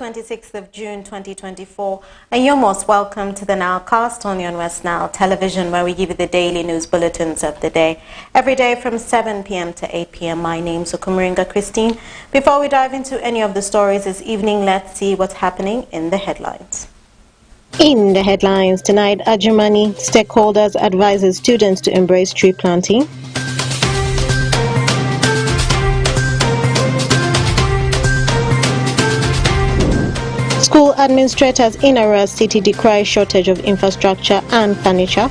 26th of June 2024, and you're most welcome to the Nilecast on West Nile Television, where we give you the daily news bulletins of the day, every day from 7 p.m. to 8 p.m. My name's Okumuringa Christine. Before we dive into any of the stories this evening, let's see what's happening in the headlines. In the headlines tonight, Ajumani stakeholders advises students to embrace tree planting. School administrators in Arua City decry shortage of infrastructure and furniture.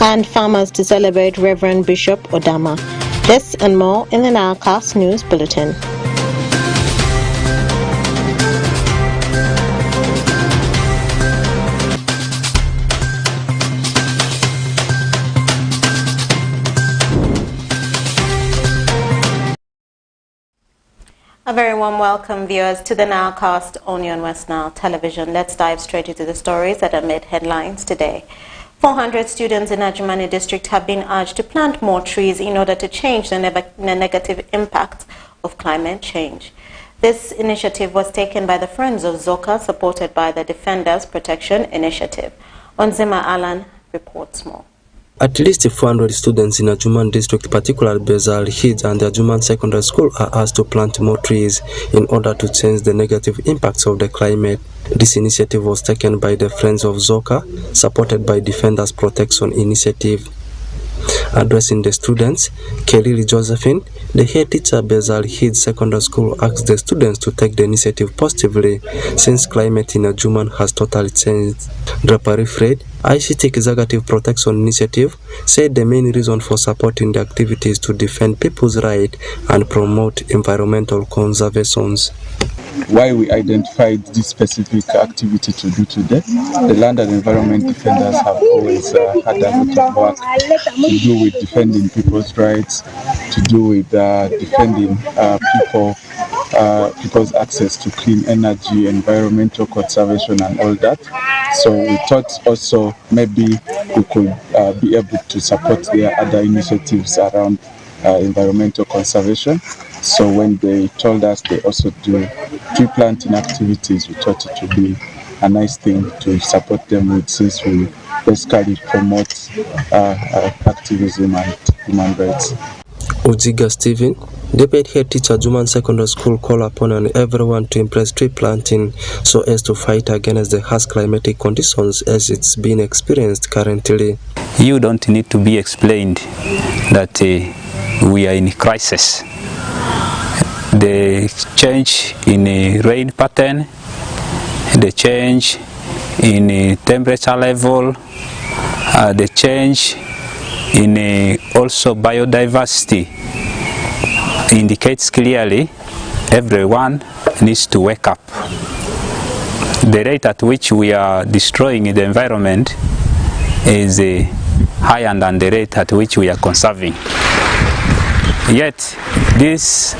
And farmers to celebrate Reverend Bishop Odama. This and more in the Nilecast News Bulletin. A very warm welcome, viewers, to the Nilecast on West Nile Television. Let's dive straight into the stories that are made headlines today. 400 students in Ajumani district have been urged to plant more trees in order to change the negative impact of climate change. This initiative was taken by the Friends of Zoka, supported by the Defenders Protection Initiative. Onzima Alan reports more. At least 400 students in Ajuman district, particularly Bezal Hids and the Ajuman Secondary School, are asked to plant more trees in order to change the negative impacts of the climate. This initiative was taken by the Friends of Zoka, supported by Defenders Protection Initiative. Addressing the students, Kelly Josephine, the head teacher Bezal Hids Secondary School, asked the students to take the initiative positively since climate in Ajuman has totally changed. Drapari Fred, ICT Executive Protection Initiative, said the main reason for supporting the activity is to defend people's rights and promote environmental conservation. Why we identified this specific activity to do today, the Land and Environment Defenders have always had a lot of work to do with defending people's rights, to do with defending people's access to clean energy, environmental conservation and all that. So we thought also maybe we could be able to support their other initiatives around environmental conservation. So when they told us they also do tree planting activities, we thought it would be a nice thing to support them with, since we basically promote activism and human rights. Uziga Stephen, Deputy Head Teacher Juman Secondary School, call upon everyone to embrace tree planting so as to fight against the harsh climatic conditions as it's being experienced currently. You don't need to be explained that we are in a crisis. The change in rain pattern, the change in temperature level, the change in also biodiversity indicates clearly everyone needs to wake up. The rate at which we are destroying the environment is higher than the rate at which we are conserving. Yet this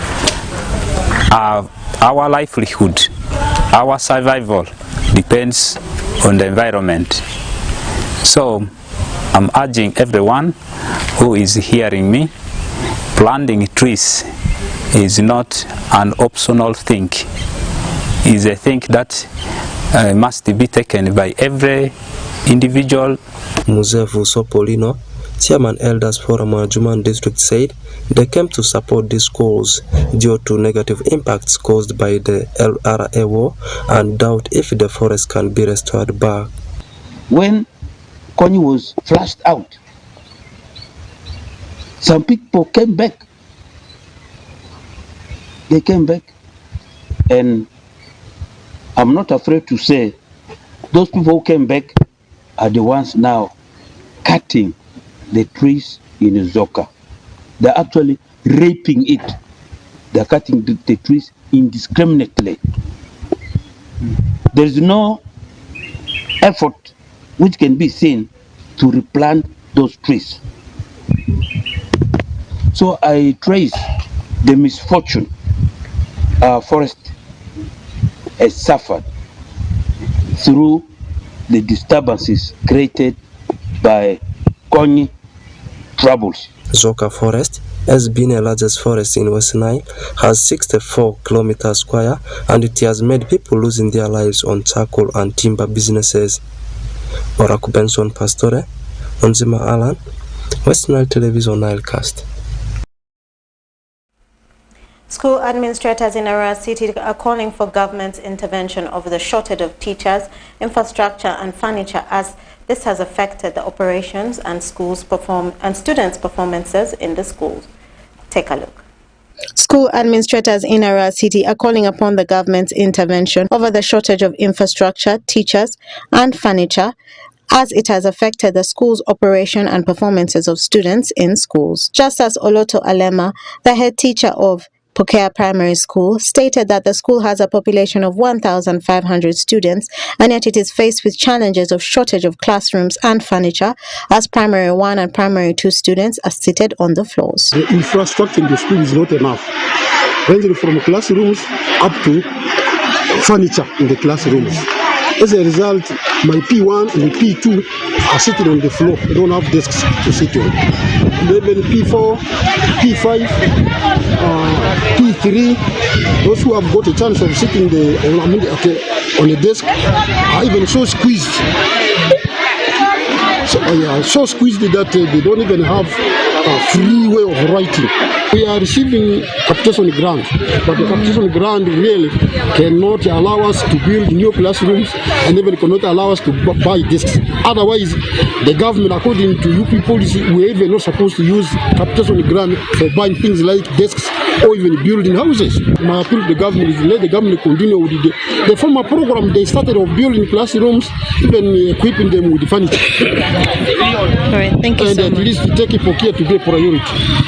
our livelihood, our survival depends on the environment. So I'm urging everyone who is hearing me, planting trees is not an optional thing. It's a thing that must be taken by every individual. Muzevu Sopolino, Chairman Elders Forum Ajuman District, said they came to support these schools due to negative impacts caused by the LRA war and doubt if the forest can be restored back. When Kony was flushed out, some people came back. They came back, and I'm not afraid to say those people who came back are the ones now cutting the trees in Zoka. They're actually raping it. They're cutting the trees indiscriminately. There is no effort which can be seen to replant those trees. So I trace the misfortune our forest has suffered through the disturbances created by Konyi troubles. Zoka Forest has been the largest forest in West Nile, has 64 kilometers square, and it has made people losing their lives on charcoal and timber businesses. Oraku Benson Pastore, Onzima Alan, West Nile Television Nilecast. School administrators in Arua City are calling for government's intervention over the shortage of teachers, infrastructure and furniture, as this has affected the operations and students' performances in the schools. Take a look. School administrators in Arua City are calling upon the government's intervention over the shortage of infrastructure, teachers and furniture, as it has affected the school's operation and performances of students in schools. Just as Oloto Alema, the head teacher of Pokea Primary School, stated that the school has a population of 1,500 students, and yet it is faced with challenges of shortage of classrooms and furniture, as Primary 1 and Primary 2 students are seated on the floors. The infrastructure in the school is not enough, ranging from classrooms up to furniture in the classrooms. As a result, my P1 and P2 are sitting on the floor. They don't have desks to sit on. Then P4, P5, P3, those who have got a chance of sitting on a desk are even so squeezed. So squeezed that they don't even have a free way of writing. We are receiving capitation grant, but the capitation grant really cannot allow us to build new classrooms and even cannot allow us to buy desks. Otherwise, the government, according to UP policy, we are even not supposed to use capitation grant for buying things like desks or even building houses. My appeal to the government is let the government continue with the former program they started of building classrooms, even equipping them with furniture. All right, thank you so much. And at least take it for care to be a priority.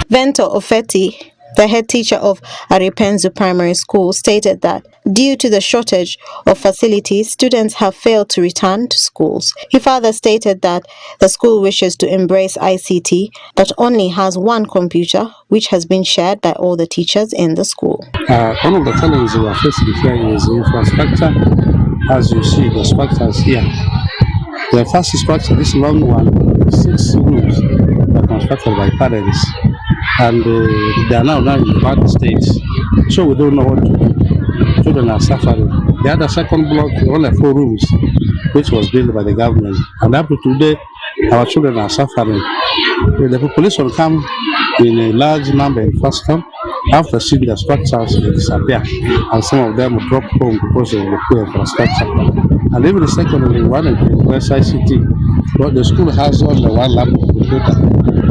Vento Ofeti, the head teacher of Aripenzu Primary School, stated that due to the shortage of facilities, students have failed to return to schools. He further stated that the school wishes to embrace ICT, but only has one computer, which has been shared by all the teachers in the school. One of the challenges we are facing here is infrastructure. As you see, the structures here. The first structure, this long one, 6 rooms, are constructed by parents, and they are now in the bad state. So we don't know what to do. Children are suffering. The other second block, only 4 rooms, which was built by the government, and up to today, our children are suffering. The population come in a large number in first term. After seeing the structures, they disappear, and some of them drop home because of the poor infrastructure. And even the secondary one in ICT, but the school has only one laptop computer.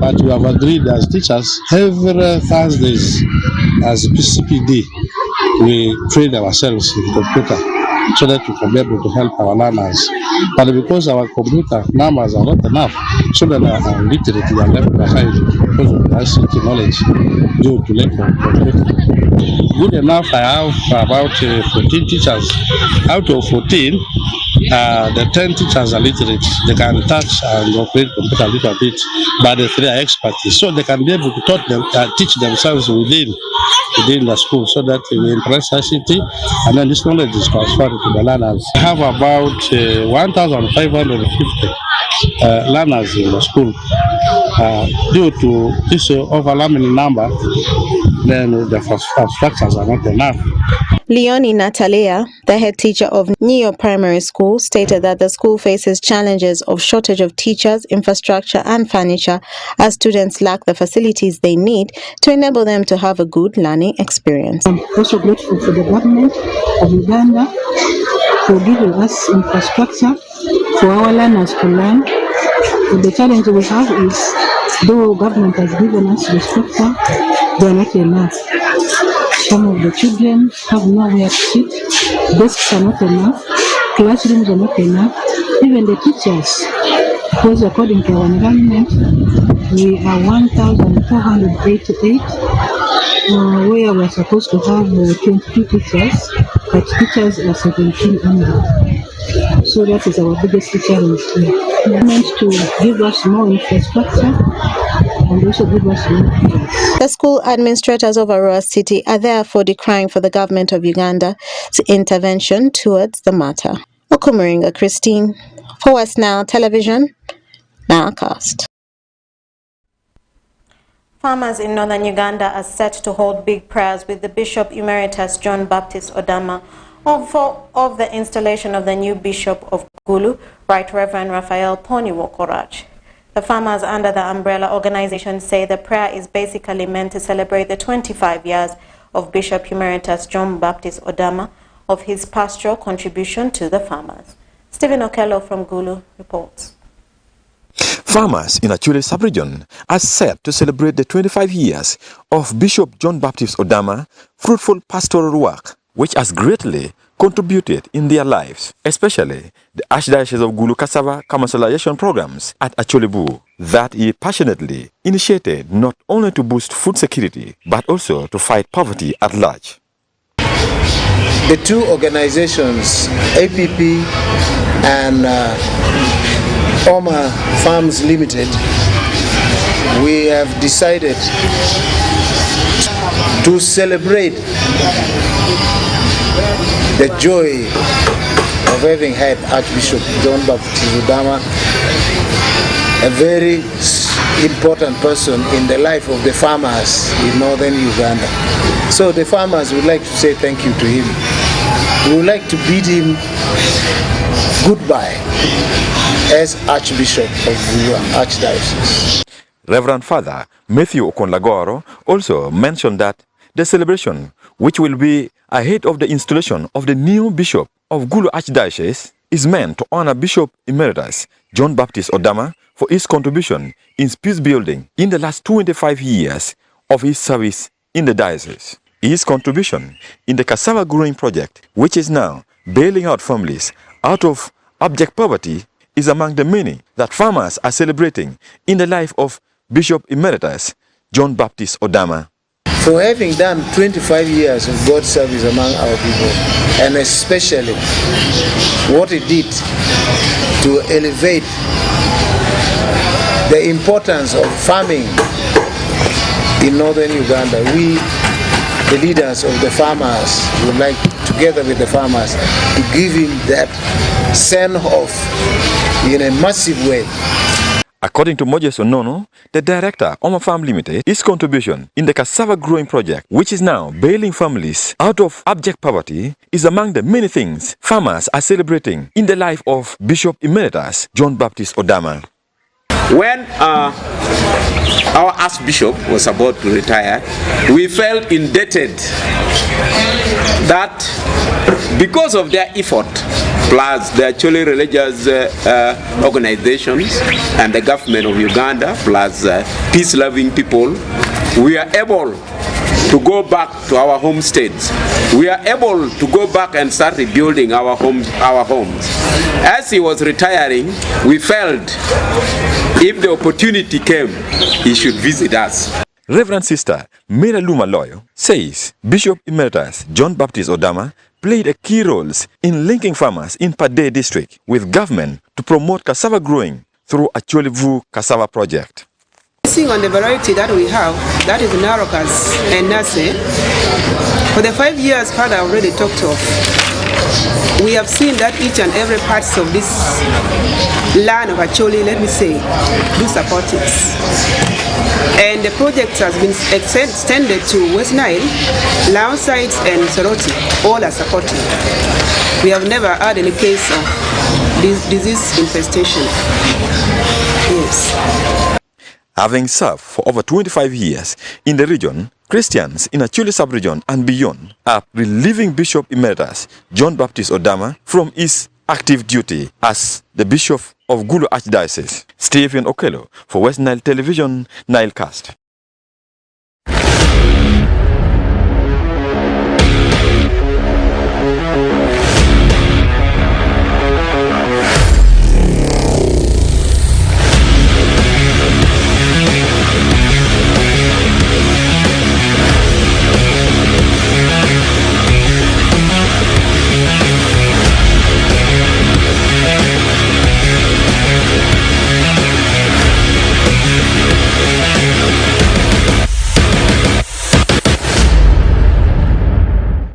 But we have agreed as teachers every Thursdays as PCPD, we train ourselves in computer so that we can be able to help our learners. But because our computer numbers are not enough, children are literally left behind because of the ICT knowledge due to lack of computer. Good enough, I have about 14 teachers. Out of 14, the 10 teachers are literate. They can touch and operate computer a little bit, but the 3 are experts. So they can be able to teach themselves within the school, so that we impress ICT, and then this knowledge is transferred to the learners. We have about 1,550 learners in the school. Due to this overwhelming number, then the infrastructures are not enough. Leonie Natalia, the head teacher of Neo Primary School, stated that the school faces challenges of shortage of teachers, infrastructure and furniture, as students lack the facilities they need to enable them to have a good learning experience. I'm also grateful for the government of Uganda for giving us infrastructure for our learners to learn. But the challenge we have is, though government has given us the structure, they are not enough. Some of the children have nowhere to sit, desks are not enough, classrooms are not enough, even the teachers, because according to our environment, we are 1,488, where we are supposed to have 22 teachers, but teachers are 17 only. So that is our biggest challenge. We meant to give us more infrastructure and also give us more teachers. The school administrators of Arua City are therefore decrying for the government of Uganda's intervention towards the matter. Okumuringa Christine, for West Nile Television, Nowcast. Farmers in northern Uganda are set to hold big prayers with the Bishop Emeritus John Baptist Odama of the installation of the new Bishop of Gulu, Right Reverend Raphael Poni Wokorach. The farmers under the umbrella organization say the prayer is basically meant to celebrate the 25 years of Bishop Emeritus John Baptist Odama of his pastoral contribution to the farmers. Stephen Okello from Gulu reports. Farmers in Achule sub-region are set to celebrate the 25 years of Bishop John Baptist Odama fruitful pastoral work, which has greatly contributed in their lives, especially the Archdiocese of Gulu Cassava commercialization programs at Achulebu that he passionately initiated not only to boost food security but also to fight poverty at large. The two organizations, APP and Oma Farms Limited, we have decided to celebrate the joy of having had Archbishop John Baptist Odama, a very important person in the life of the farmers in northern Uganda. So the farmers would like to say thank you to him. We would like to bid him goodbye as Archbishop of Gulu Archdiocese. Reverend Father Matthew Okonlagoro also mentioned that the celebration, which will be ahead of the installation of the new Bishop of Gulu Archdiocese, is meant to honor Bishop Emeritus John Baptist Odama for his contribution in peace building in the last 25 years of his service in the diocese. His contribution in the cassava growing project, which is now bailing out families out of abject poverty, is among the many that farmers are celebrating in the life of Bishop Emeritus John Baptist Odama. For having done 25 years of God's service among our people, and especially what he did to elevate the importance of farming in northern Uganda, we, the leaders of the farmers, would like, together with the farmers, to give him that send-off in a massive way. According to Moses Onono, the director of Oma Farm Limited, his contribution in the cassava growing project, which is now bailing families out of abject poverty, is among the many things farmers are celebrating in the life of Bishop Emeritus John Baptist Odama. When our Archbishop was about to retire, we felt indebted that because of their effort, plus the actually religious organizations and the government of Uganda, plus peace-loving people, we are able to go back to our homesteads. We are able to go back and start rebuilding our homes. As he was retiring, we felt if the opportunity came, he should visit us. Reverend Sister Mira Luma Loyo says Bishop Emeritus John Baptist Odama played a key role in linking farmers in Pade district with government to promote cassava growing through Achulevu Cassava project. Basing on the variety that we have, that is Narokas and Nase, for the 5 years Father already talked of, we have seen that each and every part of this land of Acholi, let me say, do support it. And the project has been extended to West Nile, Lao sites and Soroti, all are supporting. We have never had any case of disease infestation. Yes. Having served for over 25 years in the region, Christians in Achule sub-region and beyond are relieving Bishop Emeritus John Baptist Odama from his active duty as the Bishop of Gulu Archdiocese. Stephen Okello for West Nile Television, Nilecast.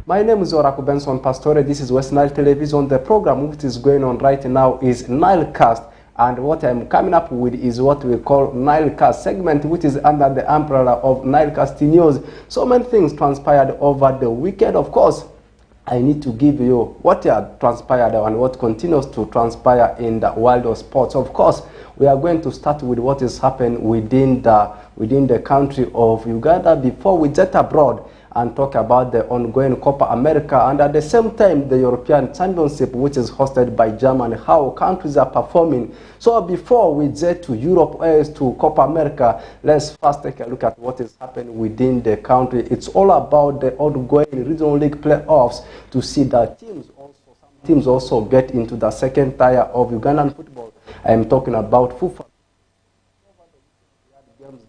My name is Oraku Benson Pastore. This is West Nile Television. The program which is going on right now is Nilecast. And what I'm coming up with is what we call NILEcast segment, which is under the umbrella of NILEcast News. So many things transpired over the weekend. Of course, I need to give you what had transpired and what continues to transpire in the world of sports. Of course, we are going to start with what is happening within the country of Uganda before we jet abroad and talk about the ongoing Copa America and at the same time the European Championship, which is hosted by Germany, how countries are performing. So before we jet to Europe as to Copa America, let's first take a look at what is happening within the country. It's all about the ongoing regional league playoffs to see that some teams also get into the second tier of Ugandan football. I am talking about FUFA.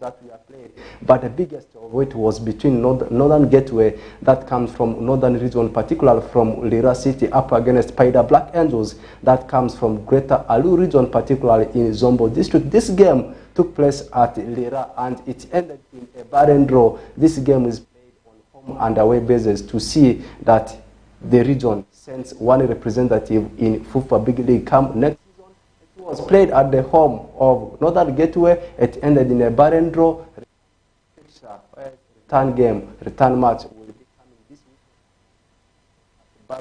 That we have played, but the biggest of it was between Northern Gateway, that comes from Northern Region, particularly from Lira City, up against Paida Black Angels, that comes from Greater Alu Region, particularly in Zombo District. This game took place at Lira and it ended in a barren draw. This game is played on home and away basis to see that the region sends one representative in FUFA Big League come next. Was played at the home of Northern Gateway. It ended in a barren draw. Return match will be coming this week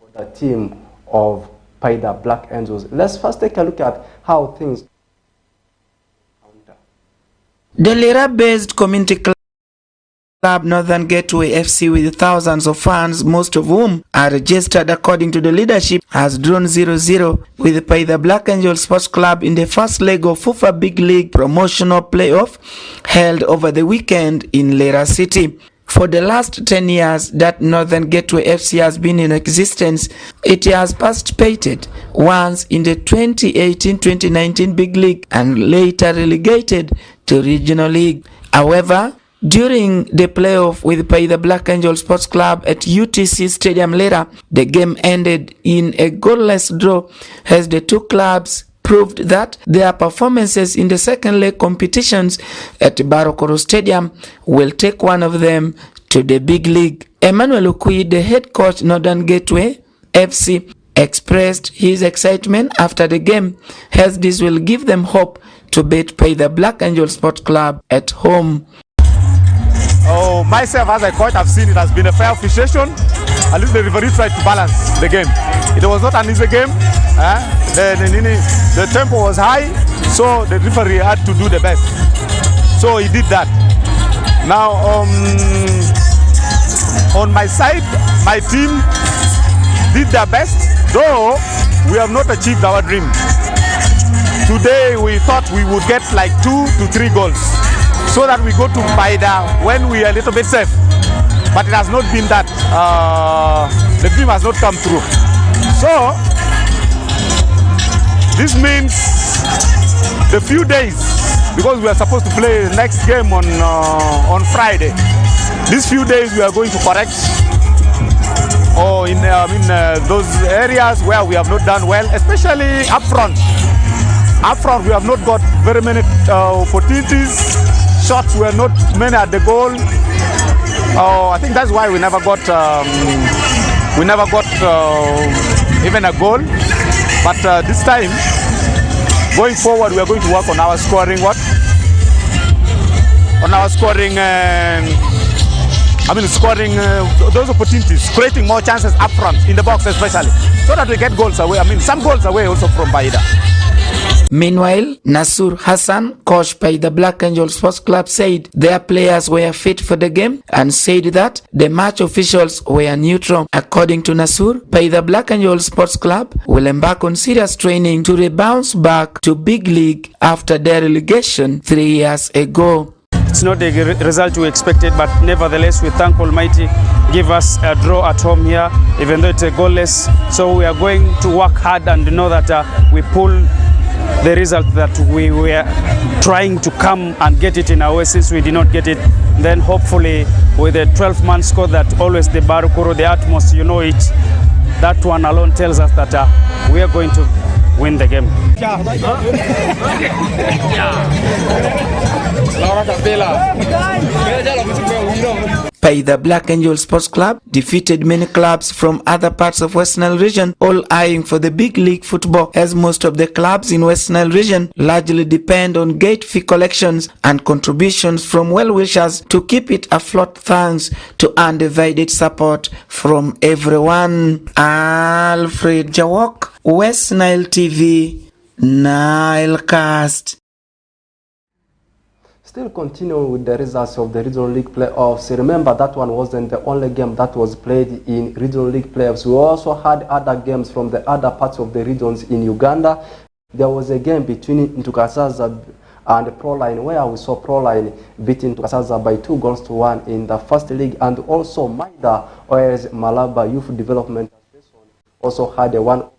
for the team of Paida Black Angels. Let's first take a look at how things. The Lira-based community club Northern Gateway FC, with thousands of fans, most of whom are registered according to the leadership, has drawn 0-0 with Paida Black Angel Sports Club in the first leg of FUFA Big League promotional playoff held over the weekend in Lira City. For the last 10 years that Northern Gateway FC has been in existence, it has participated once in the 2018-2019 Big League and later relegated to Regional League. However, during the playoff with Paida Black Angel Sports Club at UTC Stadium Lira, the game ended in a goalless draw as the two clubs proved that their performances in the second leg competitions at Barokoro Stadium will take one of them to the big league. Emmanuel Ukui, the head coach Northern Gateway FC, expressed his excitement after the game, as this will give them hope to beat Paida Black Angel Sports Club at home. Oh, myself as a coach, I've seen it has been a fair officiation. At least the referee tried to balance the game. It was not an easy game. The tempo was high, so the referee had to do the best. So he did that. Now, on my side, my team did their best, though we have not achieved our dream. Today we thought we would get like 2 to 3 goals, so that we go to Paida when we are a little bit safe. But it has not been that. The dream has not come through. So, this means the few days, because we are supposed to play the next game on Friday, these few days we are going to correct or in those areas where we have not done well, especially up front. Up front we have not got very many opportunities. Shots were not many at the goal. I think that's why we never got even a goal. But this time, going forward, we are going to work on our scoring. Scoring those opportunities, creating more chances up front in the box, especially, so that we get goals away. Some goals away also from Paida. Meanwhile, Nasur Hassan, coach by the Black Angel Sports Club, said their players were fit for the game and said that the match officials were neutral. According to Nasur, Paida Black Angel Sports Club will embark on serious training to rebound back to big league after their relegation 3 years ago. It's not the result we expected, but nevertheless we thank Almighty give us a draw at home here, even though it's a goalless. So we are going to work hard and know that we pull the result that we were trying to come and get it in our way. Since we did not get it, then hopefully with a 12-man score that always the Barukuru, the utmost, you know it, that one alone tells us that we are going to win the game. Paida Black Angel Sports Club defeated many clubs from other parts of West Nile region, all eyeing for the big league football, as most of the clubs in West Nile region largely depend on gate fee collections and contributions from well-wishers to keep it afloat, thanks to undivided support from everyone. Alfred Jawok, West Nile TV, Nilecast. Still continuing with the results of the Regional League playoffs. Remember, that one wasn't the only game that was played in Regional League playoffs. We also had other games from the other parts of the regions in Uganda. There was a game between Ntukasaza and Proline, where we saw Proline beating Ntukasaza by 2-1 in the first league, and also Maida, whereas Malaba Youth Development also had a 1 with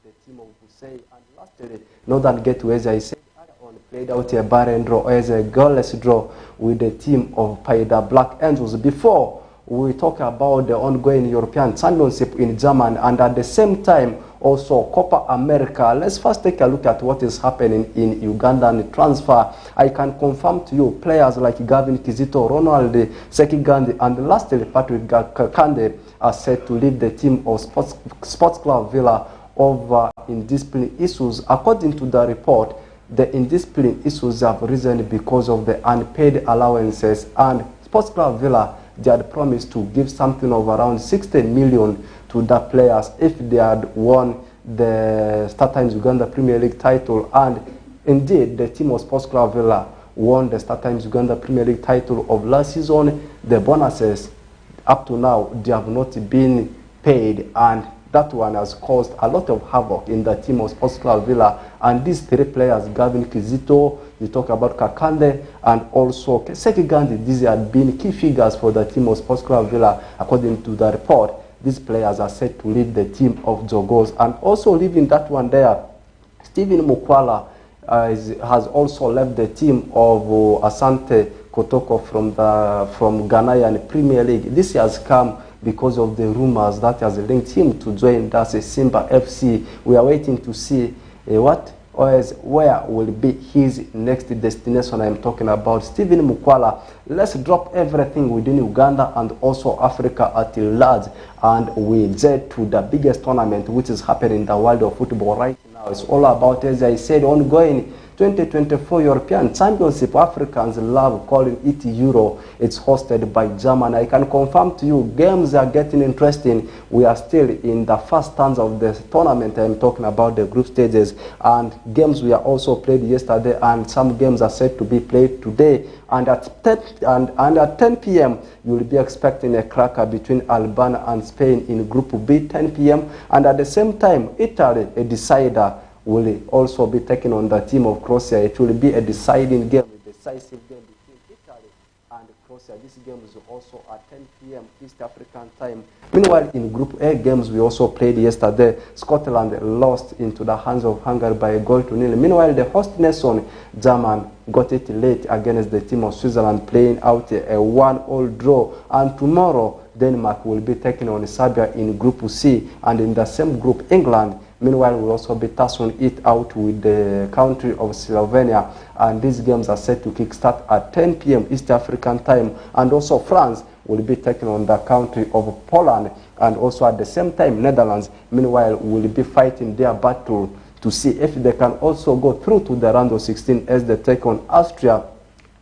the team of Busei, and lastly, Northern Gateway, as I said, played out a barren draw as a goalless draw with the team of Paida Black Angels. Before we talk about the ongoing European Championship in Germany, and at the same time also Copa America, let's first take a look at what is happening in Ugandan transfer. I can confirm to you players like Gavin Kizito, Ronald Sekigandi, and lastly Patrick Kakande are set to leave the team of Sports Club Villa over indiscipline issues. According to the report, the indiscipline issues have risen because of the unpaid allowances, and Sports Club Villa, they had promised to give something of around 60 million to the players if they had won the Star Times Uganda Premier League title. And indeed, the team of Sports Club Villa won the Star Times Uganda Premier League title of last season. The bonuses up to now, they have not been paid, and that one has caused a lot of havoc in the team of Sports Club Villa. And these three players, Gavin Kizito, you talk about Kakande, and also Sekigandi, these had been key figures for the team of Sports Club Villa. According to the report, these players are set to leave the team of Jogos. And also leaving that one there, Stephen Mukwala has also left the team of Asante Kotoko from Ghanaian Premier League. This has come because of the rumors that has linked him to join Simba FC. We are waiting to see where will be his next destination. I'm talking about Stephen Mukwala. Let's drop everything within Uganda and also Africa at large, and we jet to the biggest tournament which is happening in the world of football right now. It's all about, as I said, ongoing 2024 European Championship. Africans love calling it Euro. It's hosted by Germany. I can confirm to you, games are getting interesting. We are still in the first stanza of the tournament. I'm talking about the group stages, and games we are also played yesterday, and some games are set to be played today. And at 10 p.m. you will be expecting a cracker between Albania and Spain in Group B, 10 p.m. And at the same time, Italy, a decider, will also be taken on the team of Croatia. It will be a deciding game, a decisive game between Italy and Croatia. This game is also at 10 p.m. East African time. Meanwhile, in Group A games we also played yesterday, Scotland lost into the hands of Hungary by 1-0. Meanwhile, the host nation, Germany, got it late against the team of Switzerland, playing out a 1-1 draw. And tomorrow, Denmark will be taking on Serbia in Group C, and in the same group, England, meanwhile, we'll also be tussling it out with the country of Slovenia. And these games are set to kickstart at 10 p.m. East African time. And also France will be taking on the country of Poland. And also at the same time, Netherlands, meanwhile, will be fighting their battle to see if they can also go through to the round of 16 as they take on Austria.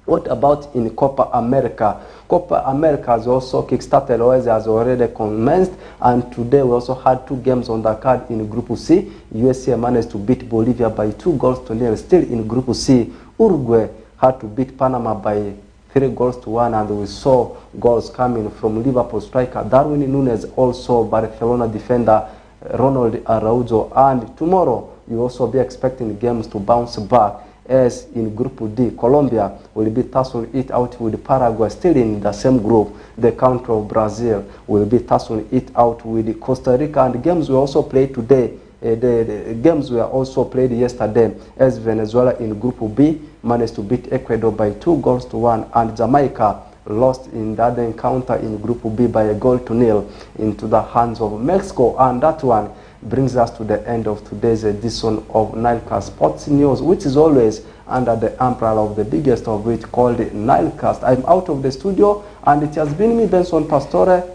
What about in Copa America? Copa America has also kickstarted, or has already commenced, and today we also had two games on the card in Group C. USA managed to beat Bolivia by 2-0. Still in Group C, Uruguay had to beat Panama by 3-1, and we saw goals coming from Liverpool striker Darwin Núñez, also Barcelona defender Ronald Araujo. And tomorrow you also be expecting games to bounce back, as in Group D, Colombia will be tussling it out with Paraguay. Still in the same group, the country of Brazil will be tussling it out with Costa Rica. And games we also played today, the games were also played yesterday, as Venezuela in Group B managed to beat Ecuador by 2-1, and Jamaica lost in the other encounter in Group B by 1-0 into the hands of Mexico. And that one, brings us to the end of today's edition of NILEcast Sports News, which is always under the umbrella of the biggest of which, called NILEcast. I'm out of the studio, and it has been me, Benson Pastore,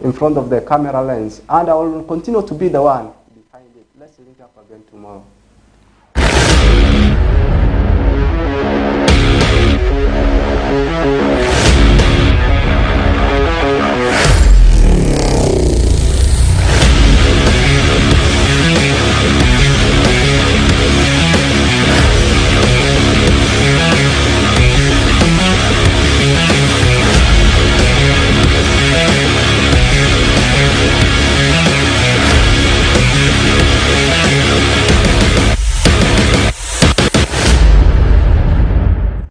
in front of the camera lens, and I will continue to be the one behind it. Let's link up again tomorrow.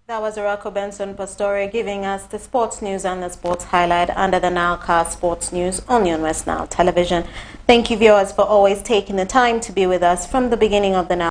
That was Rocco Benson Pastore giving us the sports news and the sports highlight under the NILEcast Sports News on West Nile Television. Thank you, viewers, for always taking the time to be with us from the beginning of the NILE.